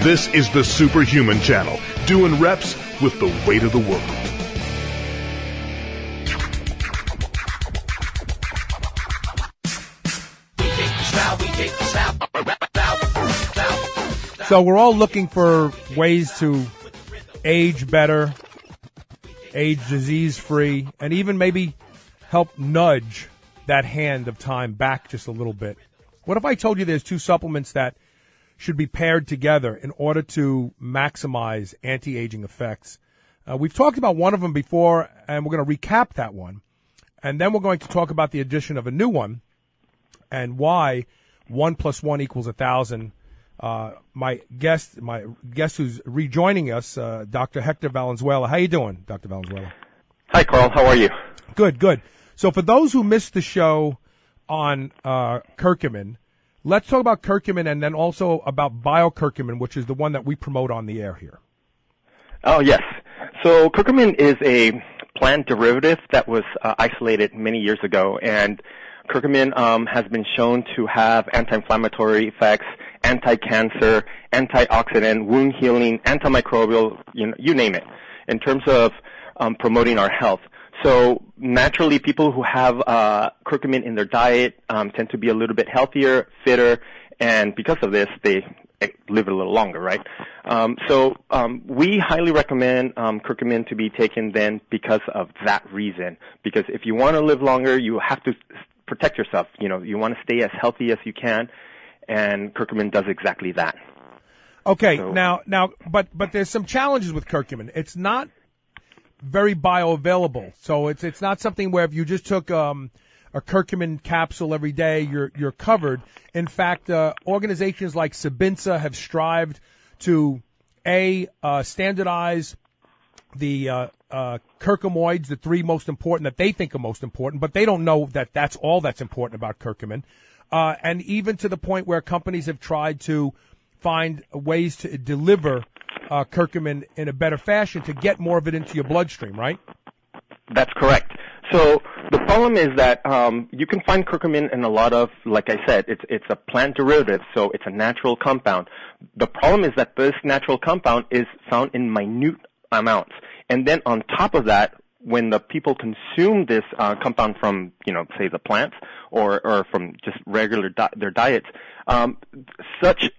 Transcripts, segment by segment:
This is the Superhuman Channel, doing reps with the weight of the world. So we're all looking for ways to age better, age disease-free, and even maybe help nudge that hand of time back just a little bit. What if I told you there's two supplements that should be paired together in order to maximize anti-aging effects? We've talked about one of them before, and we're going to recap that one. And then we're going to talk about the addition of a new one and why 1 + 1 = 1,000. My guest who's rejoining us, Dr. Hector Valenzuela. How you doing, Dr. Valenzuela? Hi, Carl. How are you? Good, good. So for those who missed the show on curcumin, let's talk about curcumin and then also about biocurcumin, which is the one that we promote on the air here. Oh, yes. So curcumin is a plant derivative that was isolated many years ago, and curcumin has been shown to have anti-inflammatory effects, anti-cancer, antioxidant, wound healing, antimicrobial, you name it, in terms of promoting our health. So naturally, people who have curcumin in their diet tend to be a little bit healthier, fitter, and because of this, they live a little longer, right? So we highly recommend curcumin to be taken then because of that reason. Because if you want to live longer, you have to protect yourself. You want to stay as healthy as you can, and curcumin does exactly that. Okay, so, but there's some challenges with curcumin. It's not very bioavailable, so it's not something where if you just took a curcumin capsule every day, you're covered. In fact, organizations like Sabinsa have strived to standardize the curcuminoids, the three most important that they think are most important, but they don't know that that's all that's important about curcumin. And even to the point where companies have tried to find ways to deliver curcumin in a better fashion to get more of it into your bloodstream, right? That's correct. So the problem is that you can find curcumin in a lot of, like I said, it's a plant derivative, so it's a natural compound. The problem is that this natural compound is found in minute amounts. And then on top of that, when the people consume this compound from, say the plants or from just regular their diets, such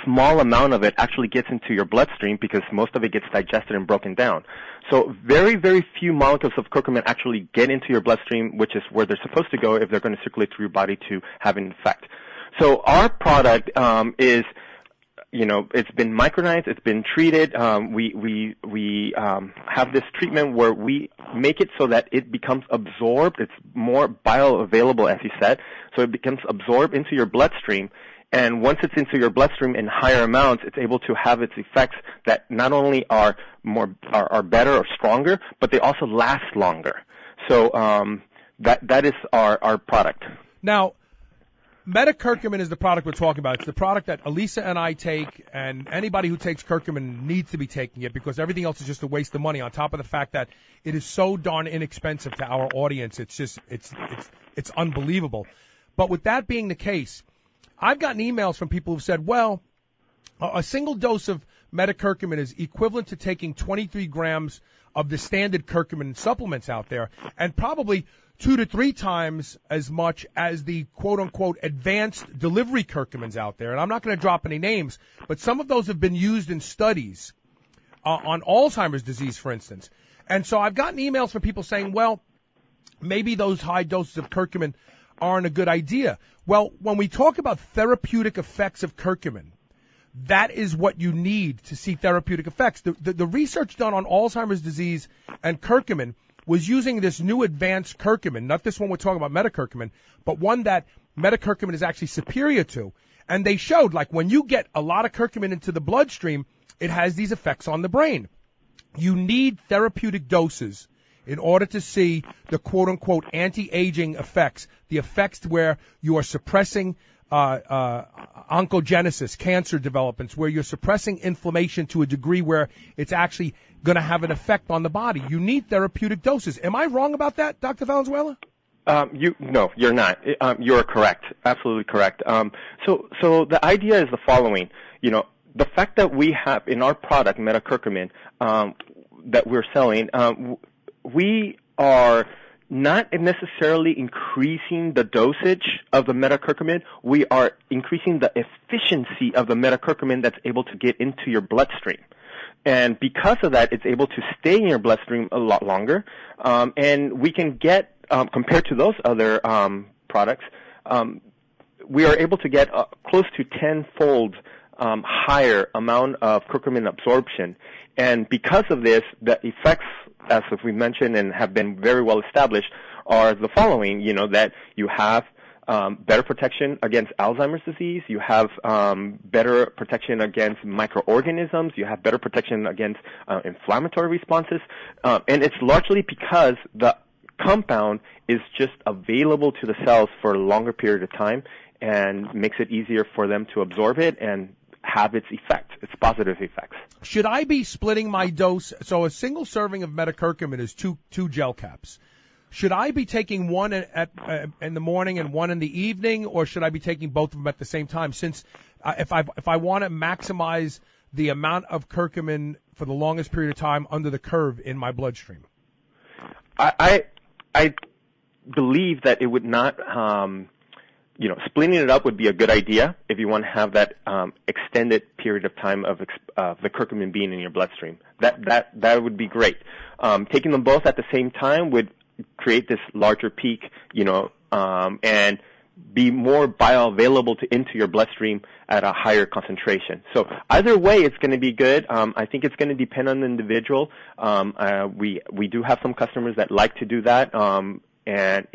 small amount of it actually gets into your bloodstream because most of it gets digested and broken down. So very, very few molecules of curcumin actually get into your bloodstream, which is where they're supposed to go if they're going to circulate through your body to have an effect. So our product is, it's been micronized, it's been treated. We have this treatment where we make it so that it becomes absorbed. It's more bioavailable, as you said, so it becomes absorbed into your bloodstream. And once it's into your bloodstream in higher amounts, it's able to have its effects that not only are better or stronger, but they also last longer. So that is our product. Now, MetaCurcumin is the product we're talking about. It's the product that Elisa and I take, and anybody who takes curcumin needs to be taking it because everything else is just a waste of money. On top of the fact that it is so darn inexpensive to our audience, it's unbelievable. But with that being the case, I've gotten emails from people who've said, well, a single dose of MetaCurcumin is equivalent to taking 23 grams of the standard curcumin supplements out there and probably 2 to 3 times as much as the quote-unquote advanced delivery curcumins out there. And I'm not going to drop any names, but some of those have been used in studies on Alzheimer's disease, for instance. And so I've gotten emails from people saying, well, maybe those high doses of curcumin aren't a good idea. Well, when we talk about therapeutic effects of curcumin, that is what you need to see therapeutic effects. The research done on Alzheimer's disease and curcumin was using this new advanced curcumin, not this one we're talking about, MetaCurcumin, but one that MetaCurcumin is actually superior to. And they showed, like, when you get a lot of curcumin into the bloodstream, it has these effects on the brain. You need therapeutic doses in order to see the quote-unquote anti-aging effects, the effects where you are suppressing oncogenesis, cancer developments, where you're suppressing inflammation to a degree where it's actually going to have an effect on the body. You need therapeutic doses. Am I wrong about that, Dr. Valenzuela? No, you're not. You're correct. Absolutely correct. So the idea is the following. the fact that we have in our product, MetaCurcumin, that we're selling, we are not necessarily increasing the dosage of the MetaCurcumin. We are increasing the efficiency of the MetaCurcumin that's able to get into your bloodstream. And because of that, it's able to stay in your bloodstream a lot longer. And we can get, compared to those other products, we are able to get close to 10-fold higher amount of curcumin absorption. And because of this, the effects, as we mentioned and have been very well established, are the following, that you have better protection against Alzheimer's disease, you have better protection against microorganisms, you have better protection against inflammatory responses, and it's largely because the compound is just available to the cells for a longer period of time and makes it easier for them to absorb it and have its effect, its positive effects. Should I be splitting my dose? So a single serving of MetaCurcumin is two gel caps. Should I be taking one in the morning and one in the evening, or should I be taking both of them at the same time? Since if I want to maximize the amount of curcumin for the longest period of time under the curve in my bloodstream, I believe that it would not. Splitting it up would be a good idea if you want to have that extended period of time of the curcumin being in your bloodstream. That would be great. Taking them both at the same time would create this larger peak, and be more bioavailable into your bloodstream at a higher concentration. So either way, it's going to be good. I think it's going to depend on the individual. We do have some customers that like to do that, and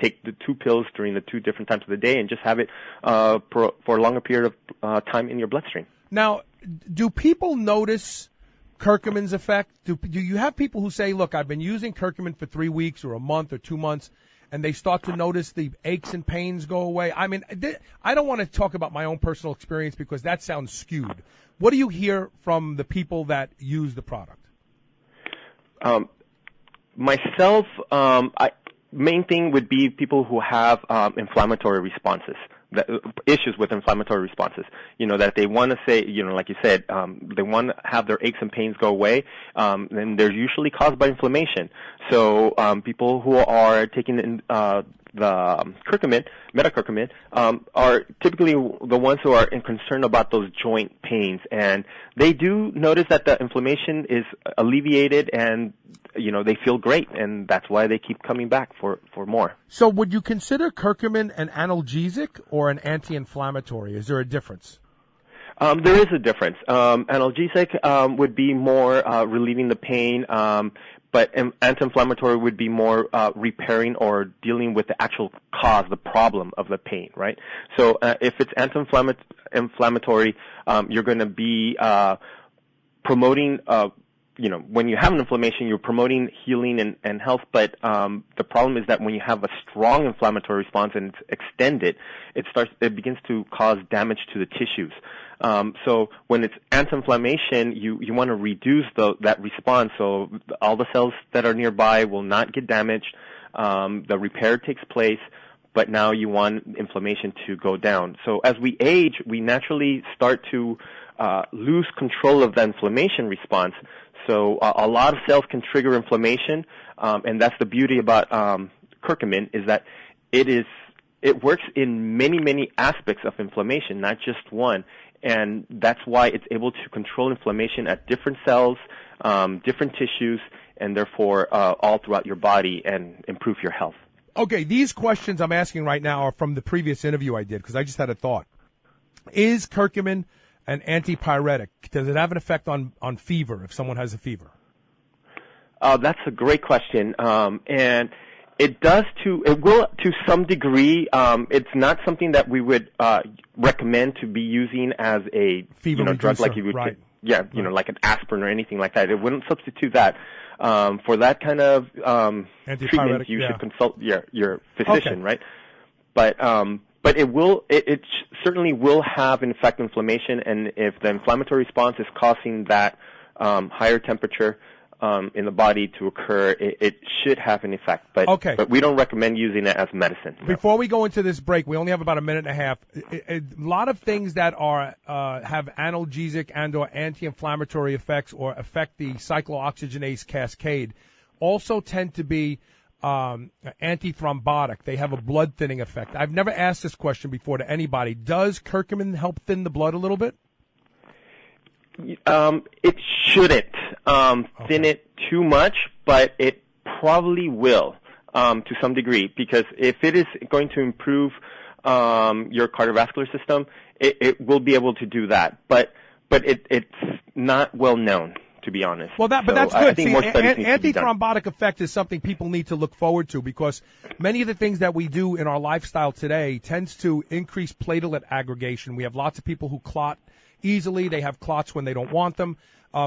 take the 2 pills during the 2 different times of the day and just have it for a longer period of time in your bloodstream. Now, do people notice curcumin's effect? Do you have people who say, look, I've been using curcumin for 3 weeks or a month or 2 months, and they start to notice the aches and pains go away? I mean, I don't want to talk about my own personal experience because that sounds skewed. What do you hear from the people that use the product? Myself, main thing would be people who have inflammatory responses, issues with inflammatory responses. That they want to say, like you said, they want to have their aches and pains go away, and they're usually caused by inflammation. So people who are taking the curcumin, MetaCurcumin, are typically the ones who are concerned about those joint pains, and they do notice that the inflammation is alleviated, and they feel great, and that's why they keep coming back for more. So would you consider curcumin an analgesic or an anti-inflammatory? Is there a difference? There is a difference. Analgesic would be more relieving the pain, but anti-inflammatory would be more repairing or dealing with the actual cause, the problem of the pain, right? So if it's anti-inflammatory, you're going to be promoting when you have an inflammation, you're promoting healing and health, but the problem is that when you have a strong inflammatory response and it's extended, it begins to cause damage to the tissues. So when it's anti-inflammation, you want to reduce that response, so all the cells that are nearby will not get damaged. The repair takes place, but now you want inflammation to go down. So as we age, we naturally start to lose control of the inflammation response. So a lot of cells can trigger inflammation, and that's the beauty about curcumin, is that it works in many aspects of inflammation, not just one. And that's why it's able to control inflammation at different cells, different tissues, and therefore all throughout your body and improve your health. Okay, these questions I'm asking right now are from the previous interview I did because I just had a thought. Is curcumin an antipyretic? Does it have an effect on fever if someone has a fever? That's a great question. And it will to some degree. It's not something that we would recommend to be using as a fever drug like you would, right. Like an aspirin or anything like that. It wouldn't substitute that. For that kind of treatment, you should consult your physician, right? But it certainly will have an effect on inflammation, and if the inflammatory response is causing that higher temperature, in the body to occur, it should have an effect. But we don't recommend using it as medicine. No. Before we go into this break, we only have about a minute and a half. A lot of things that are have analgesic and or anti-inflammatory effects or affect the cyclooxygenase cascade also tend to be antithrombotic. They have a blood thinning effect. I've never asked this question before to anybody. Does curcumin help thin the blood a little bit? It shouldn't thin it too much, but it probably will to some degree, because if it is going to improve your cardiovascular system, it will be able to do that. But it's not well known, to be honest. Well, but that's good. I think antithrombotic effect is something people need to look forward to, because many of the things that we do in our lifestyle today tends to increase platelet aggregation. We have lots of people who clot easily. They have clots when they don't want them.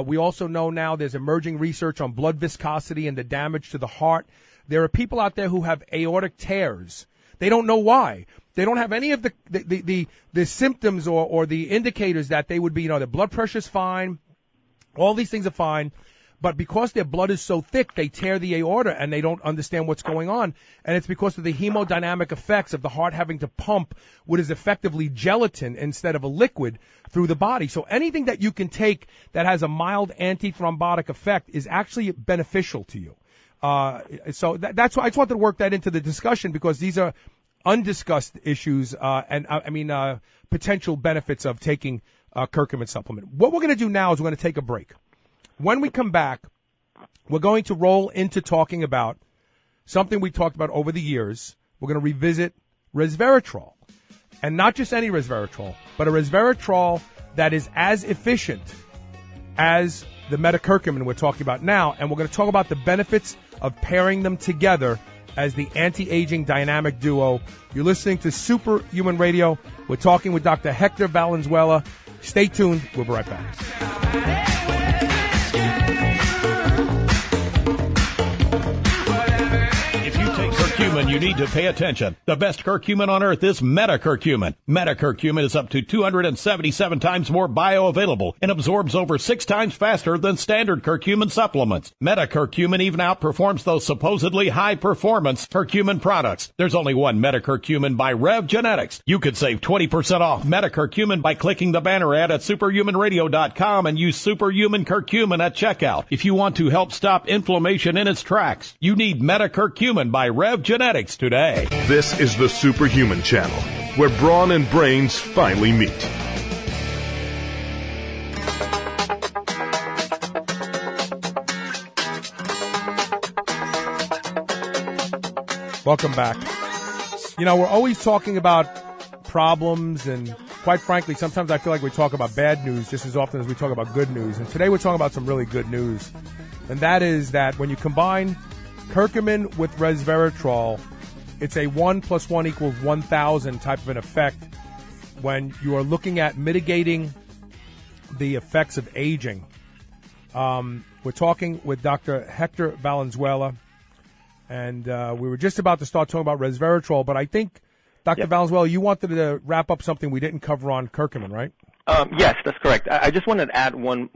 We also know now there's emerging research on blood viscosity and the damage to the heart. There are people out there who have aortic tears. They don't know why. They don't have any of the symptoms or the indicators that they would be, their blood pressure's fine. All these things are fine. But because their blood is so thick, they tear the aorta and they don't understand what's going on. And it's because of the hemodynamic effects of the heart having to pump what is effectively gelatin instead of a liquid through the body. So anything that you can take that has a mild antithrombotic effect is actually beneficial to you. So that's why I just wanted to work that into the discussion, because these are undiscussed issues and potential benefits of taking curcumin supplement. What we're going to do now is we're going to take a break. When we come back, we're going to roll into talking about something we talked about over the years. We're going to revisit Resveratrol. And not just any Resveratrol, but a Resveratrol that is as efficient as the MetaCurcumin we're talking about now. And we're going to talk about the benefits of pairing them together as the anti-aging dynamic duo. You're listening to Superhuman Radio. We're talking with Dr. Hector Valenzuela. Stay tuned. We'll be right back. Curcumin, you need to pay attention. The best curcumin on earth is MetaCurcumin. MetaCurcumin is up to 277 times more bioavailable and absorbs over 6 times faster than standard curcumin supplements. MetaCurcumin even outperforms those supposedly high-performance curcumin products. There's only one MetaCurcumin by RevGenetics. You could save 20% off MetaCurcumin by clicking the banner ad at superhumanradio.com and use Superhuman Curcumin at checkout. If you want to help stop inflammation in its tracks, you need MetaCurcumin by RevGenetics today. This is the Superhuman Channel, where brawn and brains finally meet. Welcome back. We're always talking about problems, and quite frankly, sometimes I feel like we talk about bad news just as often as we talk about good news. And today we're talking about some really good news. And that is that when you combine curcumin with resveratrol, it's a 1 + 1 = 1,000 type of an effect when you are looking at mitigating the effects of aging. We're talking with Dr. Hector Valenzuela, and we were just about to start talking about resveratrol, but I think, Dr. Valenzuela, you wanted to wrap up something we didn't cover on curcumin, right? Yes, that's correct. I just wanted to add one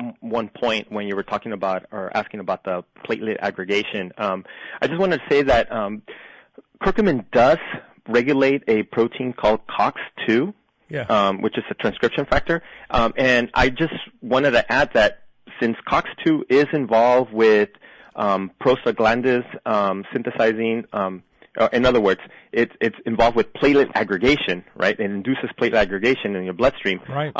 point when you were talking about or asking about the platelet aggregation. I just wanted to say that curcumin does regulate a protein called COX-2, which is a transcription factor. And I just wanted to add that since COX-2 is involved with prostaglandins synthesizing, in other words, it's involved with platelet aggregation, right? It induces platelet aggregation in your bloodstream. Right.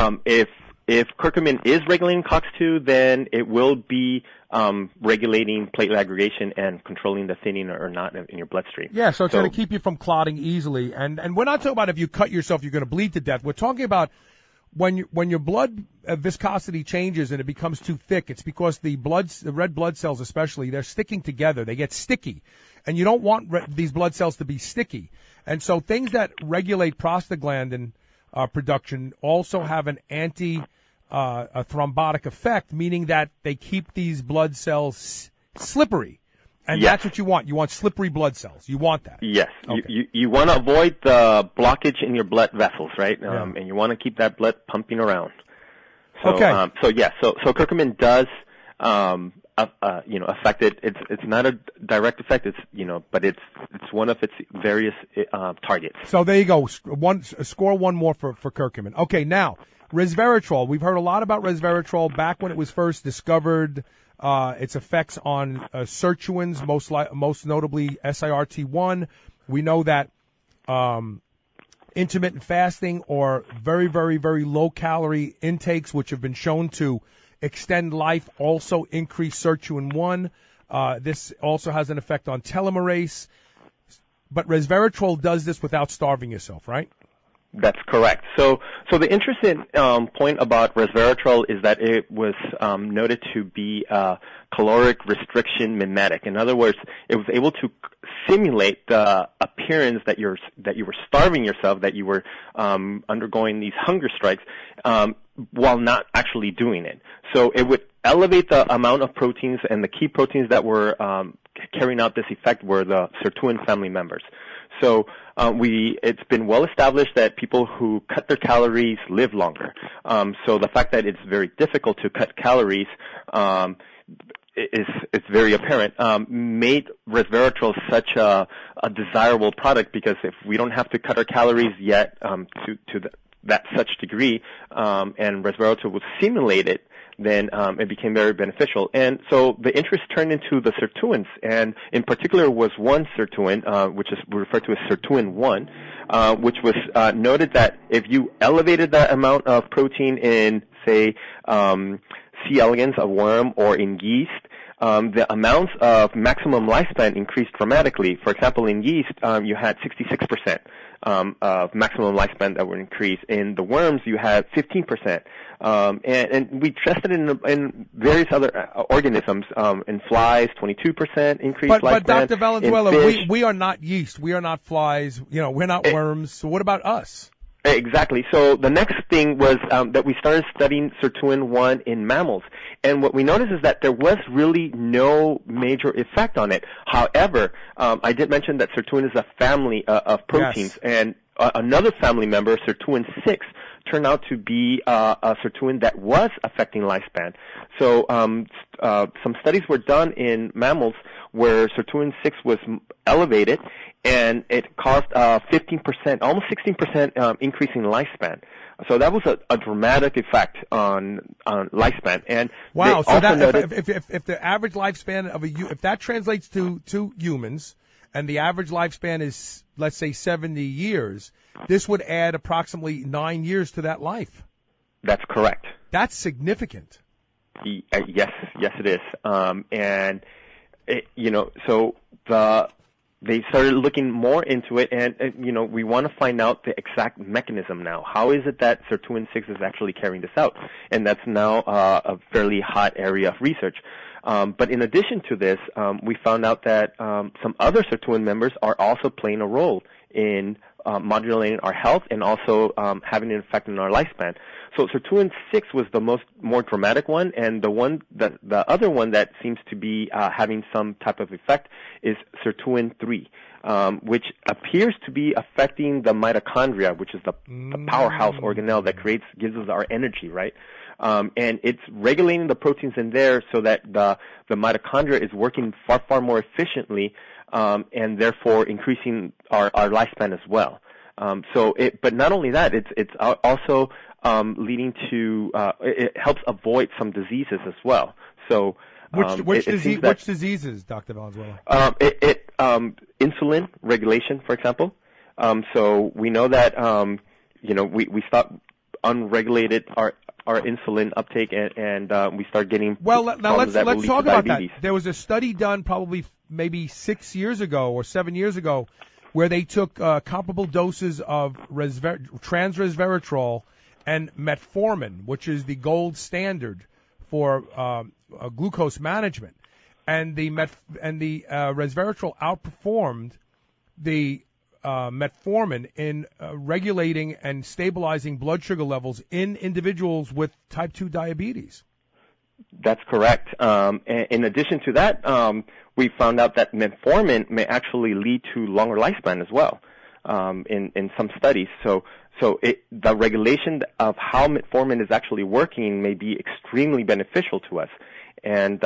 If curcumin is regulating COX-2, then it will be regulating platelet aggregation and controlling the thinning or not in your bloodstream. Yeah, so it's going to keep you from clotting easily. And we're not talking about if you cut yourself, you're going to bleed to death. We're talking about when your blood viscosity changes and it becomes too thick. It's because the red blood cells especially, they're sticking together. They get sticky. And you don't want these blood cells to be sticky. And so things that regulate prostaglandin production also have an thrombotic effect, meaning that they keep these blood cells slippery. And that's what you want. You want slippery blood cells. You want that. Yes. Okay. You want to avoid the blockage in your blood vessels, right? And you want to keep that blood pumping around. So, okay. So curcumin does affected. It's not a direct effect. It's but it's one of its various targets. So there you go. Score one more for curcumin. Okay, now resveratrol. We've heard a lot about resveratrol back when it was first discovered. Its effects on sirtuins, most notably SIRT1. We know that intermittent fasting or very, very, very low calorie intakes, which have been shown to extend life, also increase sirtuin-1. This also has an effect on telomerase. But resveratrol does this without starving yourself, right? That's correct. So the interesting point about resveratrol is that it was noted to be a caloric restriction mimetic. In other words, it was able to simulate the appearance that you were starving yourself, that you were undergoing these hunger strikes, while not actually doing it. So it would elevate the amount of proteins, and the key proteins that were carrying out this effect were the sirtuin family members. So it's been well established that people who cut their calories live longer. So the fact that it's very difficult to cut calories it's very apparent, made resveratrol such a desirable product, because if we don't have to cut our calories yet to that such degree, and resveratrol would simulate it, then it became very beneficial. And so the interest turned into the sirtuins, and in particular was one sirtuin, which is referred to as Sirtuin-1, which was noted that if you elevated the amount of protein in, say, C. elegans, a worm, or in yeast, the amounts of maximum lifespan increased dramatically. For example, in yeast, you had 66% of maximum lifespan that would increase. In the worms, you had 15%. And we tested in various other organisms. In flies, 22% increased lifespan. But Dr. Valenzuela, we are not yeast. We are not flies. We're not worms. So what about us? Exactly. So the next thing was that we started studying Sirtuin-1 in mammals. And what we noticed is that there was really no major effect on it. However, I did mention that Sirtuin is a family of proteins. Yes. And another family member, Sirtuin-6, turned out to be a sirtuin that was affecting lifespan. So some studies were done in mammals where Sirtuin-6 was elevated, and it caused 15%, almost 16% increase in lifespan. So that was a dramatic effect on lifespan. And wow! So that if the average lifespan of if that translates to humans, and the average lifespan is, let's say, 70 years, this would add approximately 9 years to that life. That's correct. That's significant. Yes, it is. And so they started looking more into it, and we want to find out the exact mechanism now. How is it that Sirtuin-6 is actually carrying this out? And that's now a fairly hot area of research. But in addition to this, we found out that some other sirtuin members are also playing a role in modulating our health and also having an effect on our lifespan. So Sirtuin-6 was the more dramatic one, and the other one that seems to be having some type of effect is Sirtuin-3, which appears to be affecting the mitochondria, which is the powerhouse organelle that gives us our energy, right? And it's regulating the proteins in there so that the mitochondria is working far more efficiently, and therefore increasing our lifespan as well. But not only that, it's also leading to it helps avoid some diseases as well. So which diseases, Dr. Valenzuela? Insulin regulation, for example. So we know that we stop unregulated our insulin uptake, and we start getting let's talk about that. There was a study done probably maybe 6 years ago or 7 years ago where they took comparable doses of trans-resveratrol and metformin, which is the gold standard for glucose management, and the resveratrol outperformed the metformin in regulating and stabilizing blood sugar levels in individuals with type 2 diabetes. That's correct. In addition to that, we found out that metformin may actually lead to longer lifespan as well in some studies. So So the regulation of how metformin is actually working may be extremely beneficial to us. And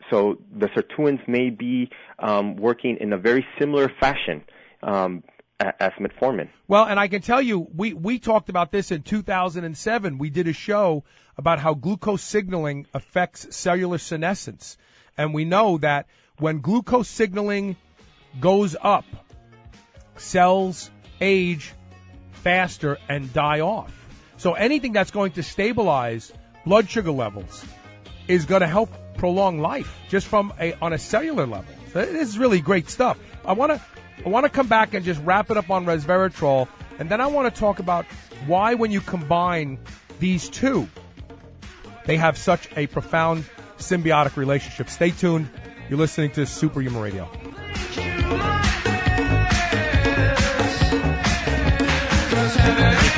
so the Sirtuins may be working in a very similar fashion as metformin. Well, and I can tell you, we talked about this in 2007. We did a show about how glucose signaling affects cellular senescence. And we know that when glucose signaling goes up, cells age faster and die off. So anything that's going to stabilize blood sugar levels is going to help prolong life just on a cellular level. So this is really great stuff. I want to come back and just wrap it up on resveratrol, and then I want to talk about why when you combine these two, they have such a profound symbiotic relationship. Stay tuned. You're listening to Superhuman Radio.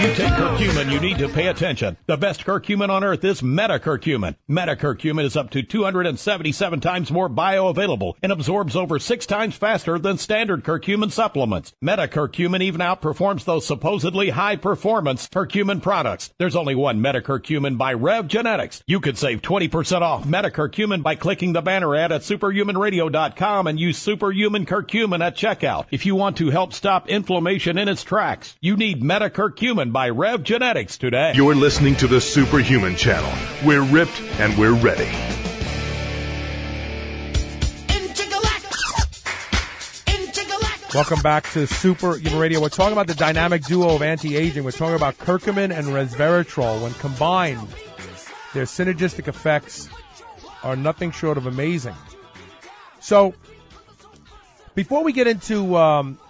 If you take curcumin, you need to pay attention. The best curcumin on earth is MetaCurcumin. MetaCurcumin is up to 277 times more bioavailable and absorbs over 6 times faster than standard curcumin supplements. MetaCurcumin even outperforms those supposedly high-performance curcumin products. There's only one MetaCurcumin by RevGenetics. You could save 20% off MetaCurcumin by clicking the banner ad at superhumanradio.com and use Superhuman Curcumin at checkout. If you want to help stop inflammation in its tracks, you need MetaCurcumin by RevGenetics today. You're listening to the Superhuman Channel. We're ripped and we're ready. Welcome back to Superhuman Radio. We're talking about the dynamic duo of anti-aging. We're talking about curcumin and resveratrol. When combined, their synergistic effects are nothing short of amazing. So, before we get into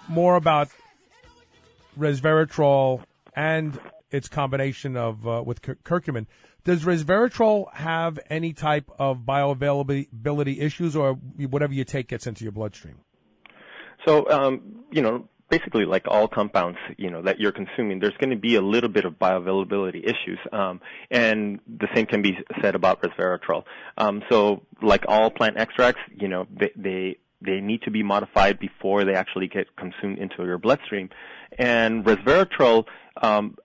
more about resveratrol and its combination of with curcumin, does resveratrol have any type of bioavailability issues, or whatever you take gets into your bloodstream? So, basically like all compounds, that you're consuming, there's going to be a little bit of bioavailability issues. And the same can be said about resveratrol. So like all plant extracts, they need to be modified before they actually get consumed into your bloodstream. And resveratrol,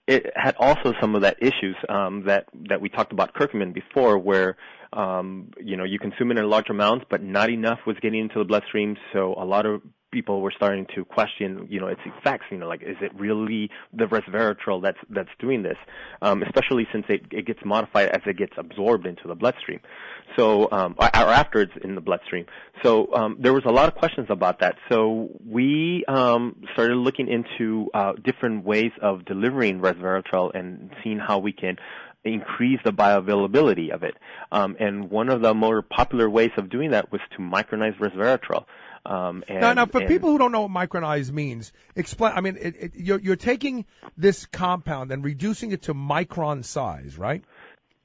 it had also some of that issues that we talked about curcumin before, where you consume it in large amounts, but not enough was getting into the bloodstream. So a lot of people were starting to question, its effects. Like, is it really the resveratrol that's doing this? Especially since it gets modified as it gets absorbed into the bloodstream. So, or after it's in the bloodstream. So, there was a lot of questions about that. So we started looking into different ways of delivering resveratrol and seeing how we can increase the bioavailability of it. And one of the more popular ways of doing that was to micronize resveratrol. Now, for people who don't know what micronize means, explain. I mean, you're taking this compound and reducing it to micron size, right?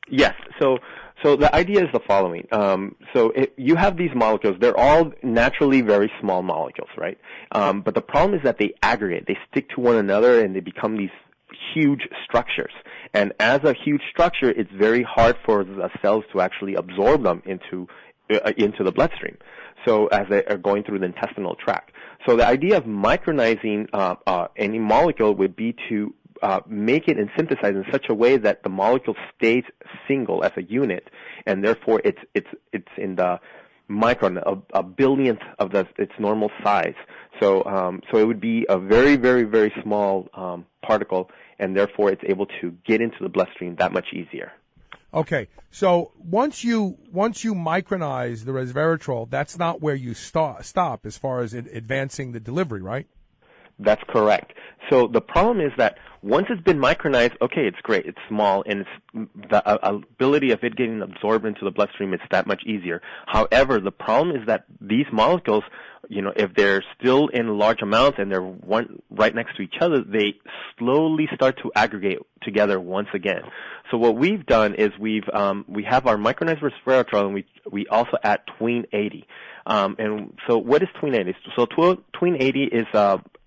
Yes. So the idea is the following. You have these molecules. They're all naturally very small molecules, right? But the problem is that they aggregate. They stick to one another, and they become these huge structures. And as a huge structure, it's very hard for the cells to actually absorb them into the bloodstream. So as they are going through the intestinal tract. So the idea of micronizing any molecule would be to make it and synthesize in such a way that the molecule stays single as a unit, and therefore it's in the micron, a billionth of its normal size. So it would be a very, very, very small particle, and therefore it's able to get into the bloodstream that much easier. Okay, so once you micronize the resveratrol, that's not where you stop as far as advancing the delivery, right? That's correct. So the problem is that once it's been micronized, okay, it's great, it's small, and the ability of it getting absorbed into the bloodstream is that much easier. However, the problem is that these molecules, if they're still in large amounts and they're right next to each other, they slowly start to aggregate together once again. So what we've done is we have our micronized resveratrol, and we also add Tween 80. And so what is Tween 80? So Tween 80 is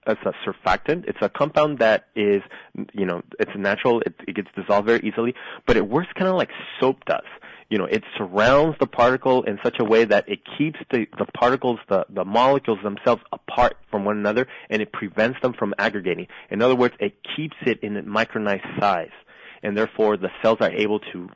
it's a surfactant. It's a compound that is, it's natural. It gets dissolved very easily, but it works kind of like soap does. it surrounds the particle in such a way that it keeps the particles, the molecules themselves apart from one another, and it prevents them from aggregating. In other words, it keeps it in a micronized size. And therefore, the cells are able to,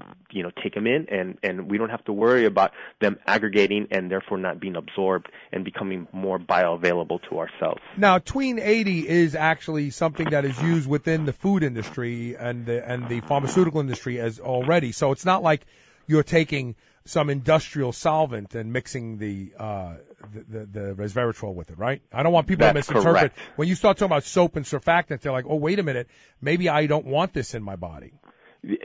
take them in, and we don't have to worry about them aggregating and therefore not being absorbed and becoming more bioavailable to our cells. Now, Tween 80 is actually something that is used within the food industry and the pharmaceutical industry as already. So it's not like you're taking some industrial solvent and mixing the resveratrol with it, right? I don't want people to misinterpret. Correct. When you start talking about soap and surfactants, they're like, oh, wait a minute, maybe I don't want this in my body.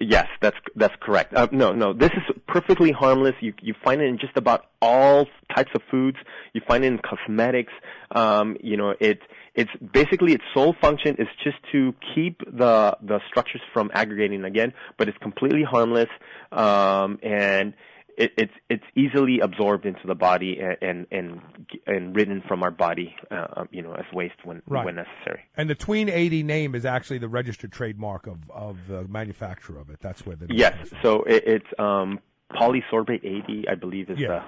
Yes, that's correct. No, this is perfectly harmless. You find it in just about all types of foods. You find it in cosmetics. It's basically its sole function is just to keep the structures from aggregating again, but it's completely harmless, and it's easily absorbed into the body and ridden from our body, as waste when necessary. And the Tween 80 name is actually the registered trademark of the manufacturer of it. That's where the name yes. comes from. So it's polysorbate 80, I believe, is the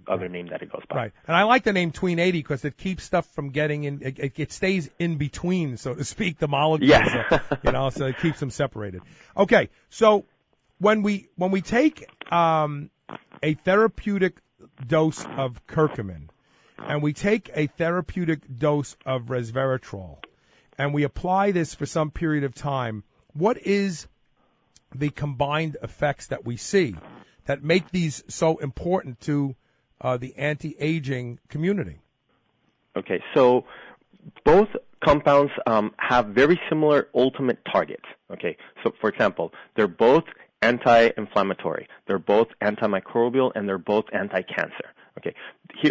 other name that it goes by. Right. And I like the name Tween 80 because it keeps stuff from getting in. It stays in between, so to speak, the molecules. Yes. So it keeps them separated. Okay. So when we take a therapeutic dose of curcumin and we take a therapeutic dose of resveratrol and we apply this for some period of time, what is the combined effects that we see that make these so important to the anti-aging community? Okay, so both compounds have very similar ultimate targets. Okay, so for example, they're both anti-inflammatory, they're both antimicrobial, and they're both anti-cancer. Okay,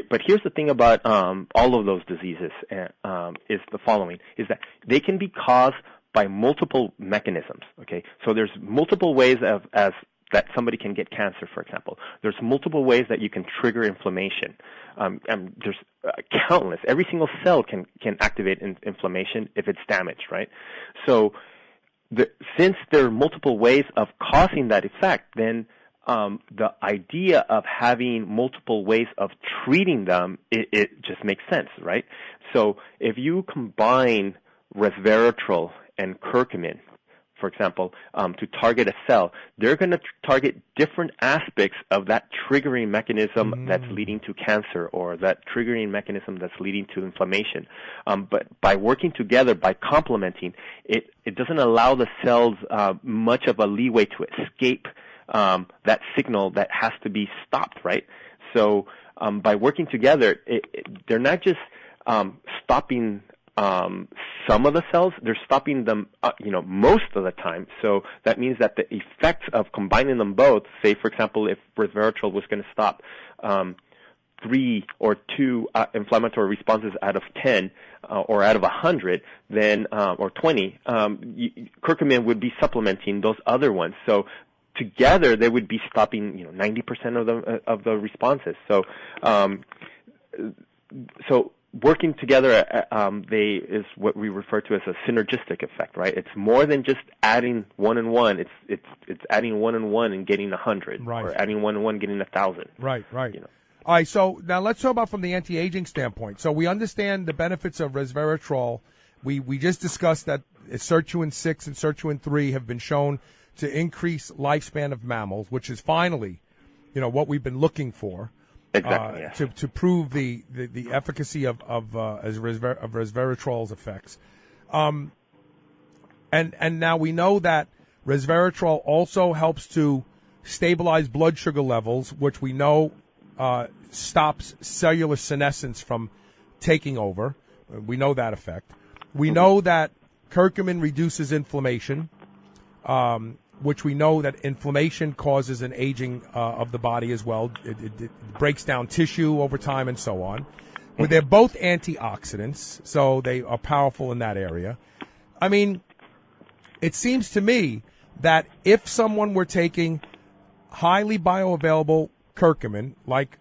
but here's the thing about all of those diseases is the following: is that they can be caused by multiple mechanisms. Okay, so there's multiple ways that somebody can get cancer, for example. There's multiple ways that you can trigger inflammation. And there's countless. Every single cell can activate inflammation if it's damaged, right? So since there are multiple ways of causing that effect, then the idea of having multiple ways of treating them, it just makes sense, right? So if you combine resveratrol and curcumin, for example, to target a cell, they're going to target different aspects of that triggering mechanism that's leading to cancer or that triggering mechanism that's leading to inflammation. But by working together, by complementing, it doesn't allow the cells much of a leeway to escape that signal that has to be stopped, right? So by working together, they're not just stopping some of the cells, they're stopping them, most of the time. So that means that the effects of combining them both, say, for example, if resveratrol was going to stop 3 or 2 inflammatory responses out of 10 or out of 100, then or 20, curcumin would be supplementing those other ones. So together, they would be stopping 90% of the responses. So working together, is what we refer to as a synergistic effect, right? It's more than just adding 1 and 1. It's adding 1 and 1 and getting 100, right, or adding 1 and 1 getting 1,000. Right. All right. So now let's talk about from the anti-aging standpoint. So we understand the benefits of resveratrol. We just discussed that Sirtuin 6 and Sirtuin 3 have been shown to increase lifespan of mammals, which is finally, what we've been looking for. Exactly. Yeah. To prove the efficacy of resveratrol's effects, and now we know that resveratrol also helps to stabilize blood sugar levels, which we know stops cellular senescence from taking over. We know that effect. We know that curcumin reduces inflammation, which we know that inflammation causes an aging of the body as well. It breaks down tissue over time and so on. Well, they're both antioxidants, so they are powerful in that area. I mean, it seems to me that if someone were taking highly bioavailable curcumin, like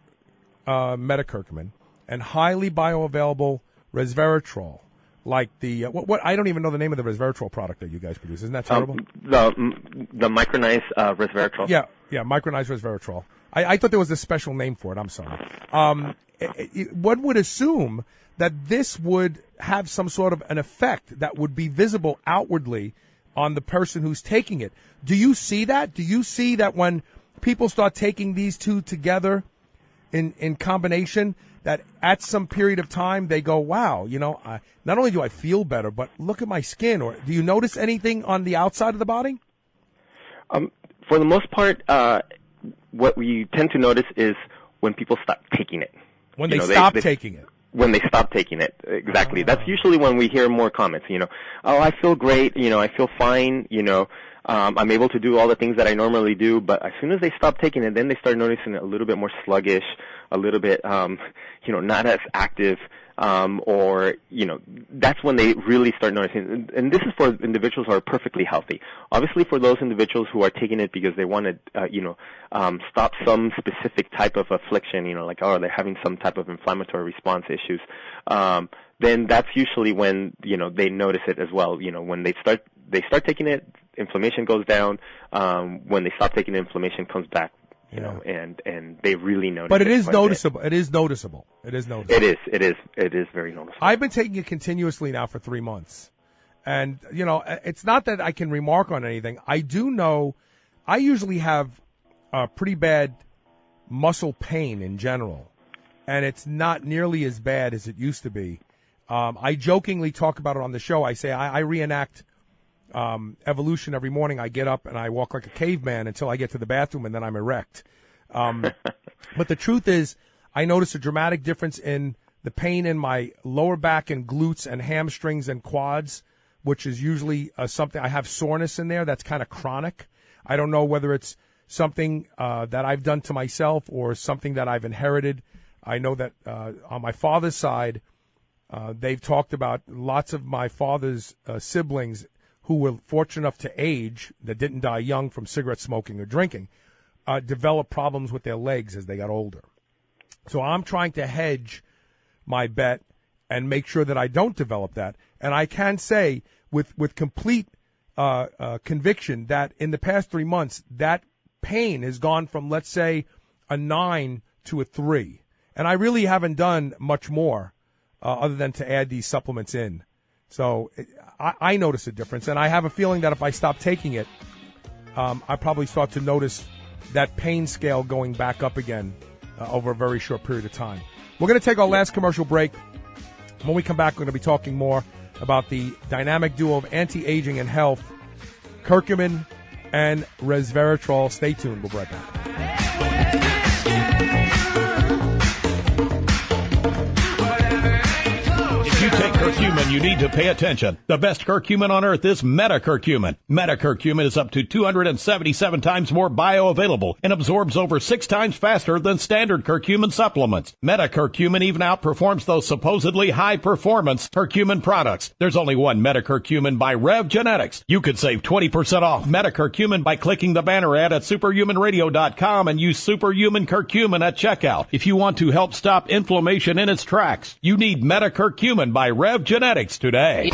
MetaCurcumin, and highly bioavailable resveratrol, like the what I don't even know the name of the resveratrol product that you guys produce. Isn't that terrible? The micronized resveratrol. Yeah, micronized resveratrol. I thought there was a special name for it. I'm sorry. One would assume that this would have some sort of an effect that would be visible outwardly on the person who's taking it. Do you see that? Do you see that when people start taking these two together in combination, that at some period of time they go, wow, not only do I feel better, but look at my skin? Or do you notice anything on the outside of the body? For the most part, what we tend to notice is when people stop taking it. When they stop taking it. When they stop taking it, exactly. That's usually when we hear more comments, oh, I feel great, I feel fine, I'm able to do all the things that I normally do, but as soon as they stop taking it, then they start noticing it a little bit more sluggish, a little bit, not as active, or, that's when they really start noticing. And this is for individuals who are perfectly healthy. Obviously, for those individuals who are taking it because they want to, stop some specific type of affliction, like, oh, they're having some type of inflammatory response issues, then that's usually when, they notice it as well. When they start taking it, inflammation goes down. When they stop taking it, inflammation comes back. And they really notice. But it is noticeable. It is noticeable. It is noticeable. It is very noticeable. I've been taking it continuously now for 3 months. And, it's not that I can remark on anything. I do know I usually have pretty bad muscle pain in general. And it's not nearly as bad as it used to be. I jokingly talk about it on the show. I say I reenact evolution every morning. I get up and I walk like a caveman until I get to the bathroom, and then I'm erect. But the truth is, I notice a dramatic difference in the pain in my lower back and glutes and hamstrings and quads, which is usually something. I have soreness in there that's kind of chronic. I don't know whether it's something that I've done to myself or something that I've inherited. I know that on my father's side, they've talked about lots of my father's siblings who were fortunate enough to age, that didn't die young from cigarette smoking or drinking, developed problems with their legs as they got older. So I'm trying to hedge my bet and make sure that I don't develop that. And I can say with complete conviction that in the past 3 months, that pain has gone from, let's say, a 9 to a 3. And I really haven't done much more other than to add these supplements in. So I notice a difference, and I have a feeling that if I stop taking it, I probably start to notice that pain scale going back up again over a very short period of time. We're going to take our last commercial break. When we come back, we're going to be talking more about the dynamic duo of anti-aging and health, Curcumin and Resveratrol. Stay tuned. We'll be right back. If you take curcumin, you need to pay attention. The best curcumin on earth is MetaCurcumin. MetaCurcumin is up to 277 times more bioavailable and absorbs over 6 times faster than standard curcumin supplements. MetaCurcumin even outperforms those supposedly high-performance curcumin products. There's only one MetaCurcumin by RevGenetics. You could save 20% off MetaCurcumin by clicking the banner ad at superhumanradio.com and use Superhuman Curcumin at checkout. If you want to help stop inflammation in its tracks, you need MetaCurcumin by RevGenetics today.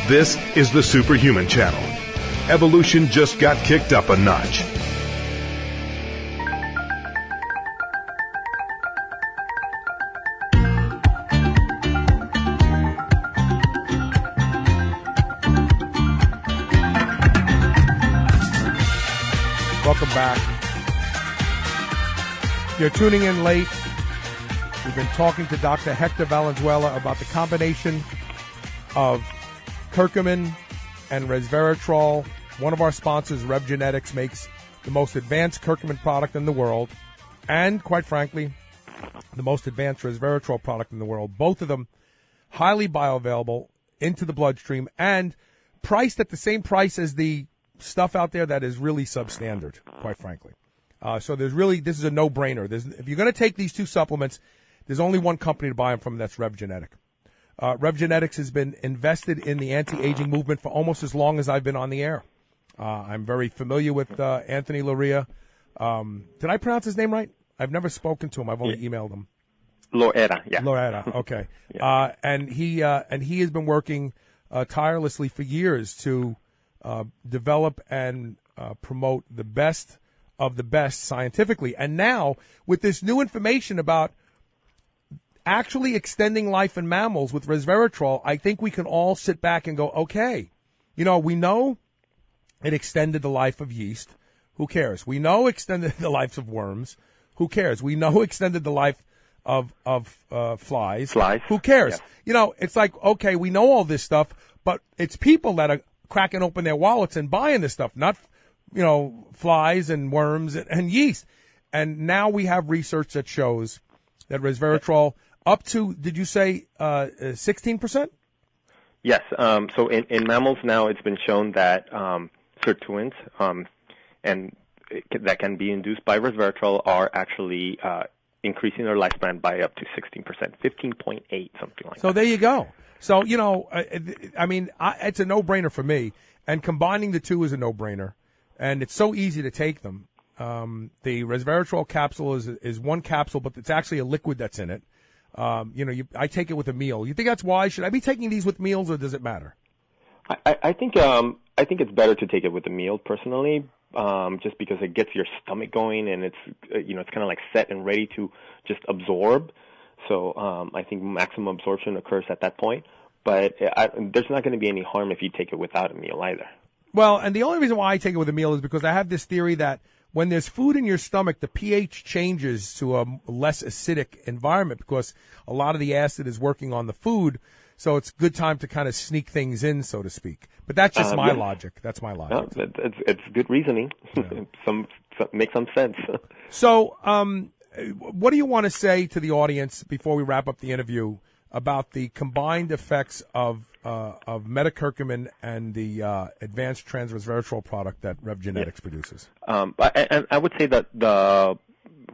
This is the Superhuman Channel. Evolution just got kicked up a notch. Welcome back. You're tuning in late. We've been talking to Dr. Hector Valenzuela about the combination of curcumin and resveratrol. One of our sponsors, RevGenetics, makes the most advanced curcumin product in the world and, quite frankly, the most advanced resveratrol product in the world. Both of them highly bioavailable into the bloodstream and priced at the same price as the stuff out there that is really substandard, quite frankly. So this is a no-brainer. If you're going to take these two supplements, there's only one company to buy them from, that's RevGenetics. RevGenetics has been invested in the anti-aging movement for almost as long as I've been on the air. I'm very familiar with Anthony Luria. Did I pronounce his name right? I've never spoken to him. I've only emailed him. Loretta, yeah. Loretta, okay. Yeah. And he has been working tirelessly for years to develop and promote the best of the best scientifically. And now, with this new information about actually extending life in mammals with resveratrol, I think we can all sit back and go, okay, we know it extended the life of yeast. Who cares? We know extended the lives of worms. Who cares? We know extended the life of flies. Flies. Who cares? Yeah. It's like, okay, we know all this stuff, but it's people that are cracking open their wallets and buying this stuff, not, flies and worms and yeast. And now we have research that shows that resveratrol up to, did you say 16%? Yes. So in mammals now, it's been shown that Sirtuins and that can be induced by resveratrol are actually increasing their lifespan by up to 16%, 15.8, something like that. So there you go. So, it's a no-brainer for me. And combining the two is a no-brainer. And it's so easy to take them. The resveratrol capsule is one capsule, but it's actually a liquid that's in it. I take it with a meal. You think that's wise? Should I be taking these with meals, or does it matter? I think it's better to take it with a meal, personally, just because it gets your stomach going, and it's kind of like set and ready to just absorb. So I think maximum absorption occurs at that point. But there's not going to be any harm if you take it without a meal either. Well, and the only reason why I take it with a meal is because I have this theory that when there's food in your stomach, the pH changes to a less acidic environment because a lot of the acid is working on the food. So it's a good time to kind of sneak things in, so to speak. But that's just my logic. That's my logic. No, it's good reasoning. Yeah. some makes some sense. So what do you want to say to the audience before we wrap up the interview about the combined effects of MetaCurcumin and the advanced trans-resveratrol product that RevGenetics produces? I would say that the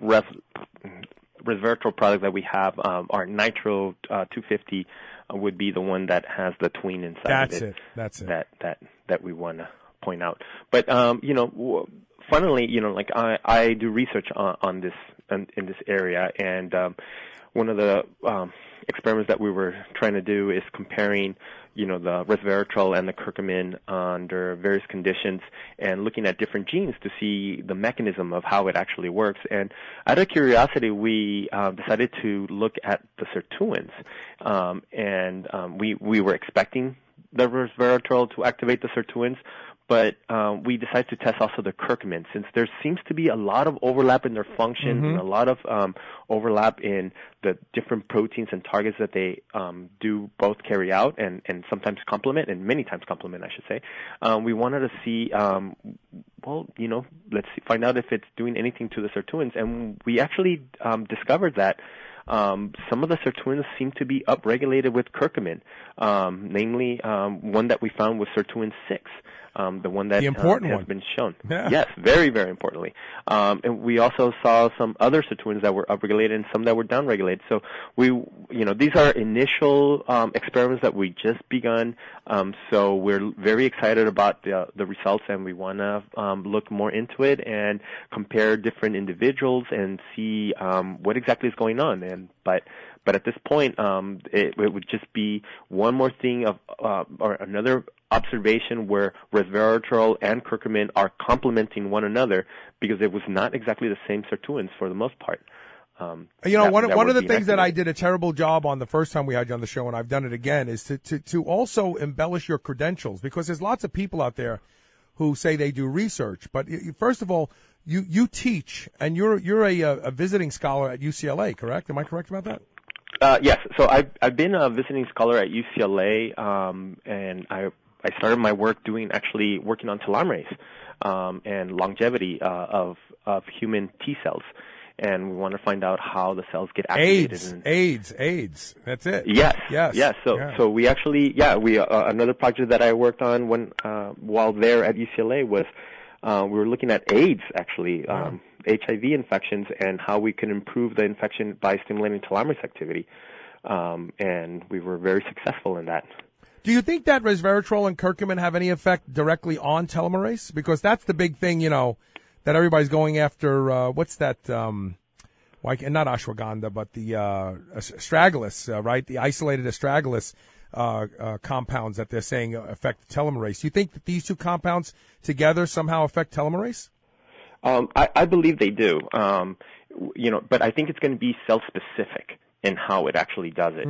resveratrol product that we have, our Nitro 250, would be the one that has the tween inside of it. That's it. That we want to point out. But funnily, like I do research on this in this area, and one of the experiments that we were trying to do is comparing, the resveratrol and the curcumin under various conditions and looking at different genes to see the mechanism of how it actually works. And out of curiosity, we decided to look at the Sirtuins, and we were expecting the resveratrol to activate the Sirtuins, but we decided to test also the curcumin, since there seems to be a lot of overlap in their functions and a lot of overlap in the different proteins and targets that they do both carry out and sometimes complement, and many times complement, I should say. We wanted to see, let's find out if it's doing anything to the Sirtuins, and we actually discovered that some of the Sirtuins seem to be upregulated with curcumin, namely one that we found was Sirtuin 6. The one that has been shown. Yeah. Yes, very, very importantly. And we also saw some other Sirtuins that were upregulated and some that were downregulated. So these are initial experiments that we just begun. So we're very excited about the results, and we want to look more into it and compare different individuals and see what exactly is going on. But at this point, it would just be one more thing or another observation where resveratrol and curcumin are complementing one another, because it was not exactly the same Sirtuins for the most part. One of the things that I did a terrible job on the first time we had you on the show, and I've done it again, is to also embellish your credentials, because there's lots of people out there who say they do research. But first of all, you teach, and you're a visiting scholar at UCLA, correct? Am I correct about that? Yes. So I've been a visiting scholar at UCLA, and I started my work working on telomerase and longevity of human T cells, and we want to find out how the cells get activated. AIDS. That's it. Yes. So we actually, another project that I worked on while there at UCLA was we were looking at AIDS, actually. HIV infections, and how we can improve the infection by stimulating telomerase activity. And we were very successful in that. Do you think that resveratrol and curcumin have any effect directly on telomerase? Because that's the big thing, that everybody's going after. What's that? not ashwagandha, but the astragalus, right? The isolated astragalus compounds that they're saying affect telomerase. Do you think that these two compounds together somehow affect telomerase? I believe they do. But I think it's going to be cell-specific in how it actually does it.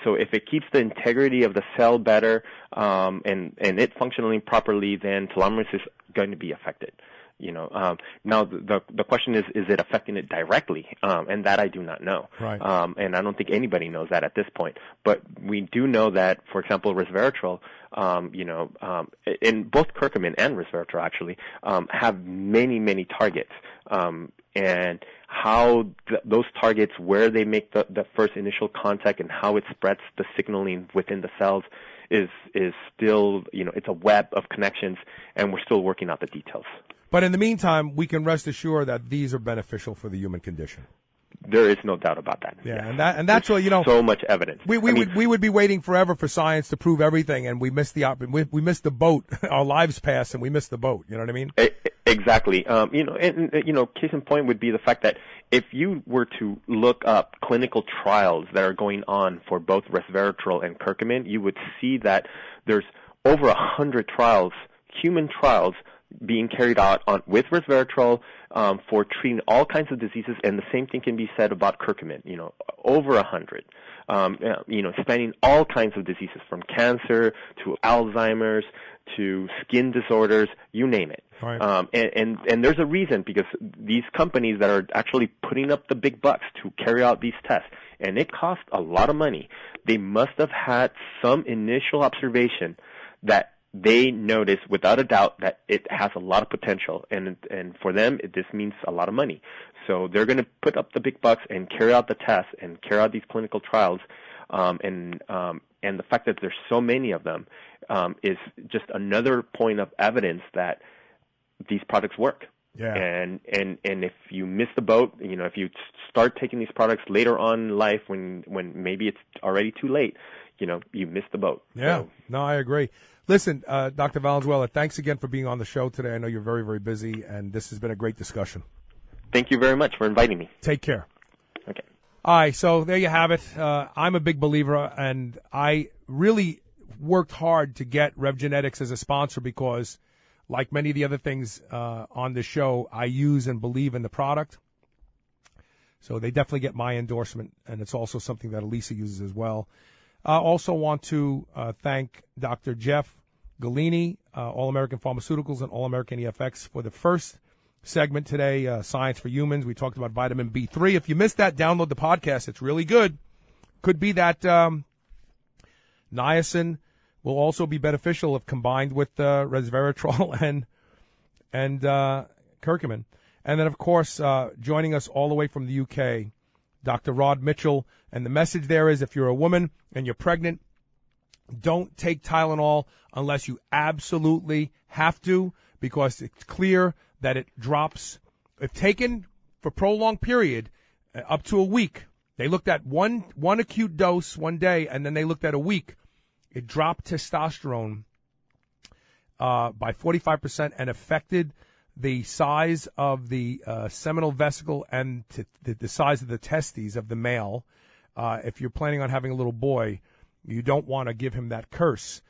So if it keeps the integrity of the cell better and it functioning properly, then telomerase is going to be affected. Now the question is it affecting it directly? And that I do not know. Right. And I don't think anybody knows that at this point. But we do know that, for example, resveratrol, in both curcumin and resveratrol actually, have many, many targets. And how those targets, where they make the first initial contact and how it spreads the signaling within the cells is still, it's a web of connections, and we're still working out the details. But in the meantime, we can rest assured that these are beneficial for the human condition. There is no doubt about that. Yeah, yes. and that's what so much evidence. We would be waiting forever for science to prove everything, and we missed we missed the boat. Our lives pass, and we missed the boat. You know what I mean? Exactly. Case in point would be the fact that if you were to look up clinical trials that are going on for both resveratrol and curcumin, you would see that there's over 100 trials, human trials, being carried out with resveratrol for treating all kinds of diseases, and the same thing can be said about curcumin. Over 100. Spanning all kinds of diseases, from cancer to Alzheimer's to skin disorders, you name it. Right. And there's a reason, because these companies that are actually putting up the big bucks to carry out these tests, and it costs a lot of money, they must have had some initial observation that they notice without a doubt that it has a lot of potential, and for them this means a lot of money. So they're going to put up the big bucks and carry out the tests and carry out these clinical trials, and the fact that there's so many of them is just another point of evidence that these products work. Yeah. And if you miss the boat, if you start taking these products later on in life when maybe it's already too late, you missed the boat. Yeah. So. No, I agree. Listen, Dr. Valenzuela, thanks again for being on the show today. I know you're very, very busy, and this has been a great discussion. Thank you very much for inviting me. Take care. Okay. All right, so there you have it. I'm a big believer, and I really worked hard to get RevGenetics as a sponsor because, like many of the other things on the show, I use and believe in the product. So they definitely get my endorsement, and it's also something that Elisa uses as well. I also want to thank Dr. Jeff Galini, All-American Pharmaceuticals and All-American EFX, for the first segment today, Science for Humans. We talked about vitamin B3. If you missed that, download the podcast. It's really good. Could be that niacin will also be beneficial if combined with resveratrol and curcumin. And then, of course, joining us all the way from the UK, Dr. Rod Mitchell. And the message there is, if you're a woman and you're pregnant, don't take Tylenol unless you absolutely have to, because it's clear that it drops. If taken for a prolonged period, up to a week, they looked at one acute dose one day, and then they looked at a week. It dropped testosterone by 45% and affected the size of the seminal vesicle and the size of the testes of the male. If you're planning on having a little boy, you don't want to give him that curse.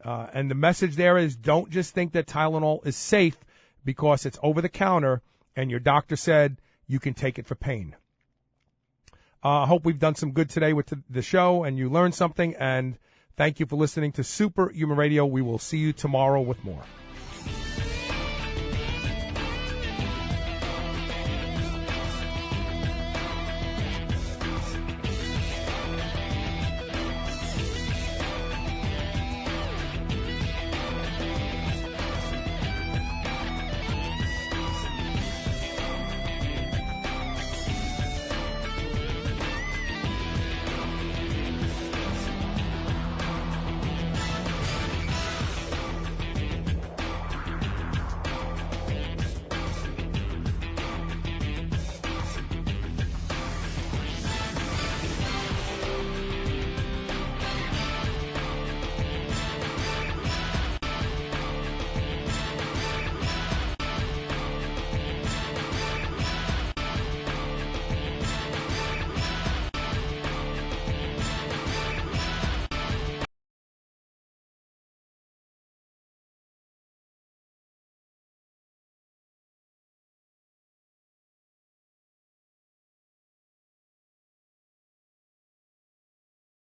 And the message there is, don't just think that Tylenol is safe because it's over-the-counter and your doctor said you can take it for pain. I hope we've done some good today with the show and you learned something. And thank you for listening to Superhuman Radio. We will see you tomorrow with more.